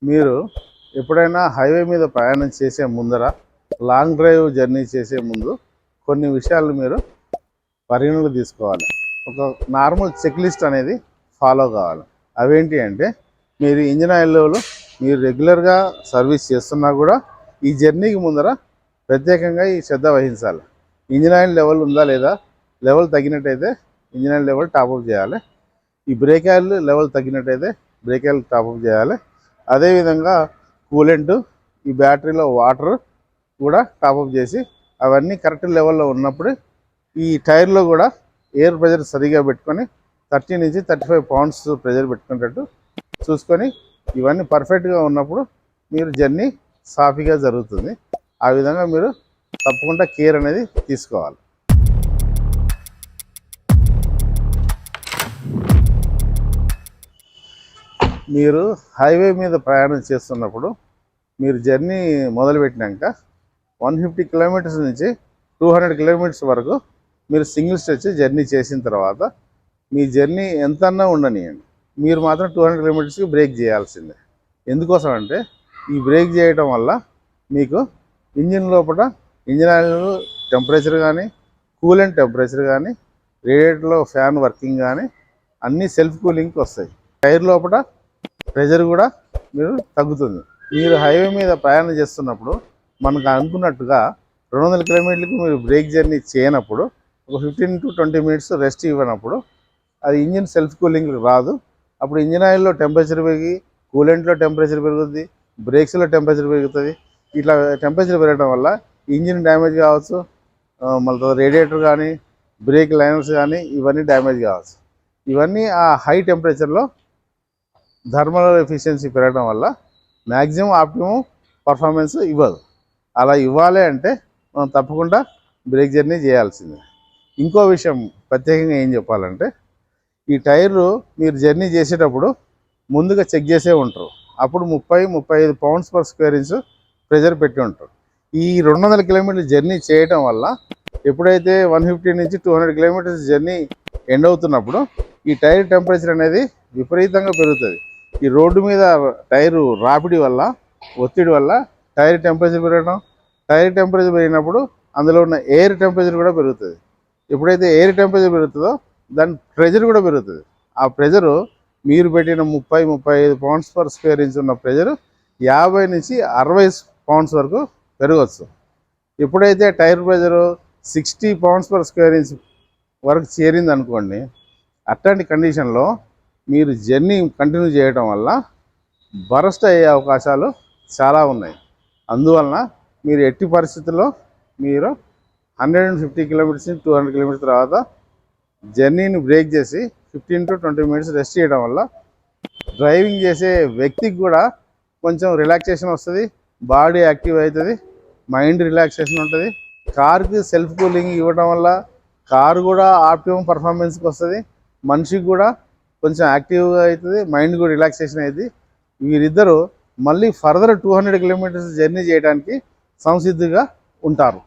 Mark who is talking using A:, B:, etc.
A: మీరు ఎప్పుడైనా హైవే మీద ప్రయాణం చేసే ముందర లాంగ్ డ్రైవ్ జర్నీ చేసే ముందు కొన్ని విషయాలు మీరు పరిగణలోకి తీసుకోవాలి. ఒక నార్మల్ చెక్ లిస్ట్ అనేది ఫాలో కావాలి. అవేంటి అంటే మీరు ఇంజిన్ ఆయిల్ లెవెల్ మీరు రెగ్యులర్గా సర్వీస్ చేస్తున్నా కూడా ఈ జర్నీకి ముందర ప్రత్యేకంగా ఈ శ్రద్ధ వహించాలి. ఇంజిన్ ఆయిల్ లెవెల్ ఉందా లేదా, లెవెల్ తగ్గినట్టయితే ఇంజిన్ ఆయిల్ లెవెల్ టాప్అప్ చేయాలి. ఈ బ్రేక్ ఆయిల్ లెవెల్ తగ్గినట్టయితే బ్రేక్ ఆయిల్ టాప్అప్ చేయాలి. అదేవిధంగా కూలెంట్, ఈ బ్యాటరీలో వాటర్ కూడా టాప్అప్ చేసి అవన్నీ కరెక్ట్ లెవెల్లో ఉన్నప్పుడు ఈ టైర్లో కూడా ఎయిర్ ప్రెజర్ సరిగా పెట్టుకొని 30 నుంచి 35 పౌండ్స్ ప్రెజర్ పెట్టుకునేటట్టు చూసుకొని ఇవన్నీ పర్ఫెక్ట్గా ఉన్నప్పుడు మీరు జర్నీ సాఫీగా జరుగుతుంది. ఆ విధంగా మీరు తప్పకుండా కేర్ అనేది తీసుకోవాలి. మీరు హైవే మీద ప్రయాణం చేస్తున్నప్పుడు మీరు జర్నీ మొదలుపెట్టినాక 150 కిలోమీటర్స్ నుంచి 200 కిలోమీటర్స్ వరకు మీరు సింగిల్ స్ట్రెచ్ జర్నీ చేసిన తర్వాత మీ జర్నీ ఎంతన్నా ఉండనియండి, మీరు మాత్రం 200 కిలోమీటర్స్కి బ్రేక్ చేయాల్సిందే. ఎందుకోసం అంటే ఈ బ్రేక్ చేయడం వల్ల మీకు ఇంజిన్ లోపల ఇంజిన్ ఆయిల్ టెంపరేచర్ కానీ, కూలెంట్ టెంపరేచర్ కానీ, రేడియేటర్లో ఫ్యాన్ వర్కింగ్ కానీ అన్నీ సెల్ఫ్ కూలింగ్కి వస్తాయి. టైర్ లోపల ప్రెజర్ కూడా మీరు తగ్గుతుంది. మీరు హైవే మీద ప్రయాణం చేస్తున్నప్పుడు మనకు అనుకున్నట్టుగా 200 కిలోమీటర్లకు మీరు బ్రేక్ జర్నీ చేయనప్పుడు ఒక 15 to 20 మినిట్స్ రెస్ట్ ఇవ్వనప్పుడు అది ఇంజిన్ సెల్ఫ్ కూలింగ్ రాదు. అప్పుడు ఇంజిన్ ఆయిల్లో టెంపరేచర్ పెరిగి కూలెంట్లో టెంపరేచర్ పెరుగుతుంది, బ్రేక్స్లో టెంపరేచర్ పెరుగుతుంది. ఇట్లా టెంపరేచర్ పెరగడం వల్ల ఇంజిన్ డ్యామేజ్ కావచ్చు, మళ్ళీ రేడియేటర్ కానీ, బ్రేక్ లైనర్స్ కానీ ఇవన్నీ డ్యామేజ్ కావచ్చు. ఇవన్నీ ఆ హై టెంపరేచర్లో థర్మల్ ఎఫిషియన్సీ పెరగడం వల్ల మ్యాక్సిమం ఆప్టిమం పర్ఫార్మెన్స్ ఇవ్వదు. అలా ఇవ్వాలి అంటే మనం తప్పకుండా బ్రేక్ జర్నీ చేయాల్సిందే. ఇంకో విషయం ప్రత్యేకంగా ఏం చెప్పాలంటే ఈ టైర్లు మీరు జర్నీ చేసేటప్పుడు ముందుగా చెక్ చేసే ఉంటారు. అప్పుడు 30-35 pounds per square inch pressure పెట్టి ఉంటారు. ఈ 200 కిలోమీటర్లు జర్నీ చేయటం వల్ల ఎప్పుడైతే 150 నుంచి 200 కిలోమీటర్స్ జర్నీ ఎండ్ అవుతున్నప్పుడు ఈ టైర్ టెంపరేచర్ అనేది విపరీతంగా పెరుగుతుంది. ఈ రోడ్డు మీద టైరు రాపిడి వల్ల, ఒత్తిడి వల్ల టైర్ టెంపరేచర్ పెరగడం, టైర్ టెంపరేచర్ పెరిగినప్పుడు అందులో ఉన్న ఎయిర్ టెంపరేచర్ కూడా పెరుగుతుంది. ఎప్పుడైతే ఎయిర్ టెంపరేచర్ పెరుగుతుందో దాని ప్రెజర్ కూడా పెరుగుతుంది. ఆ ప్రెజరు మీరు పెట్టిన 30-35 పౌండ్స్ పర్ స్క్వేర్ ఇంచ్ ఉన్న ప్రెజరు 50 నుంచి 60 పౌండ్స్ వరకు పెరగవచ్చు. ఎప్పుడైతే tyre pressure 60 pounds per square inch వరకు చేరింది అనుకోండి, అట్లాంటి కండిషన్లో మీరు జర్నీ కంటిన్యూ చేయడం వల్ల బరస్ట్ అయ్యే అవకాశాలు చాలా ఉన్నాయి. అందువలన మీరు ఎట్టి పరిస్థితుల్లో మీరు 150 కిలోమీటర్స్ నుంచి 200 కిలోమీటర్స్ తర్వాత జర్నీని బ్రేక్ చేసి 15 to 20 మినిట్స్ రెస్ట్ చేయడం వల్ల డ్రైవింగ్ చేసే వ్యక్తికి కూడా కొంచెం రిలాక్సేషన్ వస్తుంది, బాడీ యాక్టివ్ అవుతుంది, మైండ్ రిలాక్సేషన్ ఉంటుంది. కార్కి సెల్ఫ్ కూలింగ్ ఇవ్వడం వల్ల కారు కూడా ఆప్టిమం పర్ఫార్మెన్స్కి వస్తుంది, మనిషికి కూడా కొంచెం యాక్టివ్గా అవుతుంది, మైండ్ కూడా రిలాక్సేషన్ అవుతుంది. వీరిద్దరూ మళ్ళీ ఫర్దర్ 200 కిలోమీటర్స్ జర్నీ చేయడానికి సంసిద్ధంగా ఉంటారు.